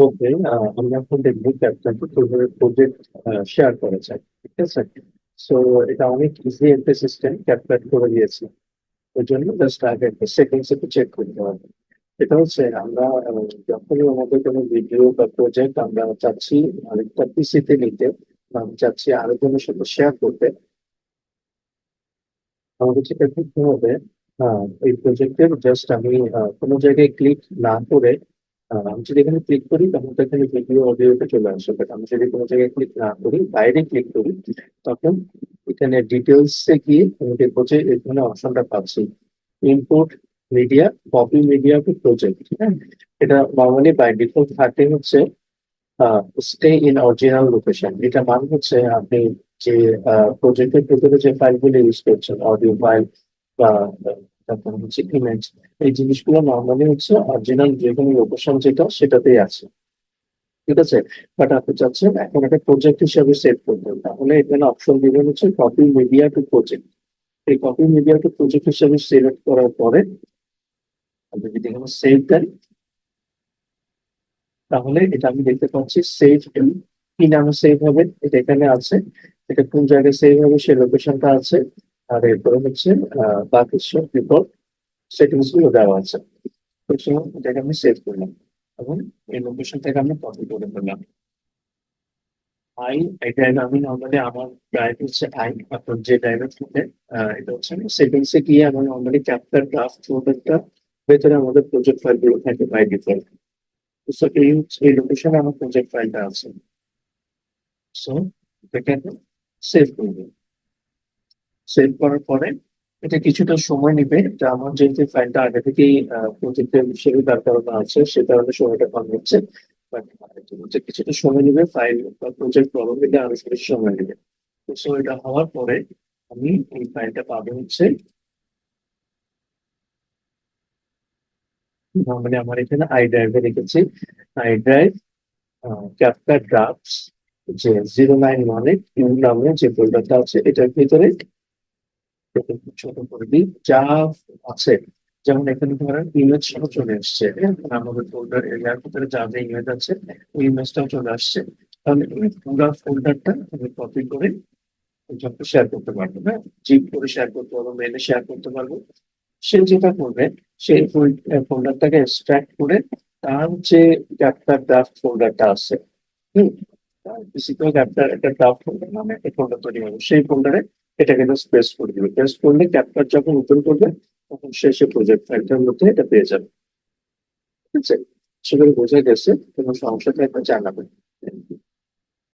ওকে, আমরা এখন দেখবো ক্যাপচারটি কিভাবে প্রজেক্ট শেয়ার করা যায়। ঠিক আছে, সো এটা অনেক ইজি একটা সিস্টেম ক্যাপচার করে দিয়েছি। ওই জন্য জাস্ট আগে একটা সেটিংস একটু চেক করতে হবে। এটা হচ্ছে আমরা যখনই আমাদের কোনো ভিডিও বা প্রজেক্ট আমরা চাচ্ছি আরেকটা পিসিতে নিতে, বা আমি চাচ্ছি আরেকজনের সাথে শেয়ার করতে, আমাদের যেটা করতে হবে, এই প্রজেক্টের জাস্ট আমি কোনো জায়গায় ক্লিক না করে, আমি যদি এখানে ক্লিক করি তখন তো এখানে ভিডিও অডিওতে চলে আসবে, বাট আমি যদি কোনো জায়গায় ক্লিক না করি, বাইরে ক্লিক করি, তখন এখানে ডিটেলস এ গিয়ে আমি দেখবো যে এখানে অপশনটা পাচ্ছি import media, copy media to project. হ্যাঁ, এটা নর্মালি বাই ডিফল্ট থাকে হচ্ছে স্টে ইন অরিজিনাল লোকেশন। এটা মানে হচ্ছে আপনি যে প্রজেক্টের ভেতরে যে ফাইলগুলো ইউজ করছেন, অডিও ফাইল বা তারপর হচ্ছে ইমেজ, এই জিনিসগুলো নর্মালি হচ্ছে অরিজিনাল যে কোনো লোকেশন যেটা সেটাতেই আছে। ঠিক আছে, বাট আপনি চাচ্ছেন এখন একটা প্রজেক্ট হিসাবে সেভ করবেন, তাহলে এখানে অপশন দিবেন হচ্ছে কপি মিডিয়া টু প্রজেক্ট। এই কপি মিডিয়া টু প্রজেক্ট হিসাবে সিলেক্ট করার পরে আপনি যদি এখানে সেভ দেন, তাহলে এটা আমি দেখতে পাচ্ছি সেভ কি নামে সেভ হবে এটা এখানে আছে। এটা কোন জায়গায় সেভ হবে সেই লোকেশনটা আছে। আর এরপরে হচ্ছে বাকি সব ডিফল্ট সেটিংস গুলো দেওয়া আছে। তো সেই এটাকে আমি সেভ করলাম এবং এই লোকেশন থেকে আমি কপি করে ফেললাম। আই, এই ড্রাইভ আমি নর্মালি আমার ড্রাইভ হচ্ছে আই, আপনার যে ড্রাইভের থেকে এটা হচ্ছে সেটিংস এ গিয়ে আমি নর্মালি ক্যাপচার ড্রাফট ফোল্ডারটা ভেতরে আমাদের প্রজেক্ট ফাইল গুলো থাকে বাই ডিফল্ট। তো এই লোকেশনে আমার প্রজেক্ট ফাইলটা আছে। সো এটাকে সেভ করবো। সেভ করার পরে এটা কিছুটা সময় নেবে, এটা আমার যেহেতু ফাইলটা আগে থেকেই প্রজেক্টের হিসেবে দাঁড় করানো আছে সে কারণে সময়টা কম হচ্ছে। বাট কিছুটা সময় নেবে, ফাইল বা প্রজেক্ট বড় হলে আরো বেশি সময় নেবে। তো সো এটা হওয়ার পরে আমি এই ফাইলটা পাবো হচ্ছে, মানে আমার এখানে আই ড্রাইভে রেখেছি। আই ড্রাইভ ক্যাপকাট ড্রাফটস যে 091 ইউ নামে যে ফোল্ডারটা আছে এটার ভিতরে ছোট করে দিই যা আছে। যেমন এখানে ধরেন ইমেজ সহ চলে আসছে, হ্যাঁ? মানে আমাদের ফোল্ডার এরিয়ার ভিতরে যা যা ইমেজ আছে ওই ইমেজটাও চলে আসছে। তাহলে এই পুরো ফোল্ডারটা আমি কপি করে যখন শেয়ার করতে পারবো, হ্যাঁ, জিপ করে শেয়ার করতে পারবো, মেলে শেয়ার করতে পারবো। সে যেটা করবে, সেই ফোল্ডারটাকে এক্সট্রাক্ট করে তার যে ক্যাপচার ড্রাফট ফোল্ডারটা আছে, হুম, বেসিক্যালি ক্যাপচার একটা ড্রাফট ফোল্ডার নামে একটা ফোল্ডার তৈরি হবে, সেই ফোল্ডারে এটাকে জাস্ট পেস্ট করে দিবে। পেস্ট করলে ক্যাপচার যখন ওপেন করবে তখন সে প্রজেক্ট ফাইলটার মধ্যে এটা পেয়ে যাবে। ঠিক আছে, সেগুলো বোঝা গেছে, কোনো সমস্যা থাকলে জানাবেন।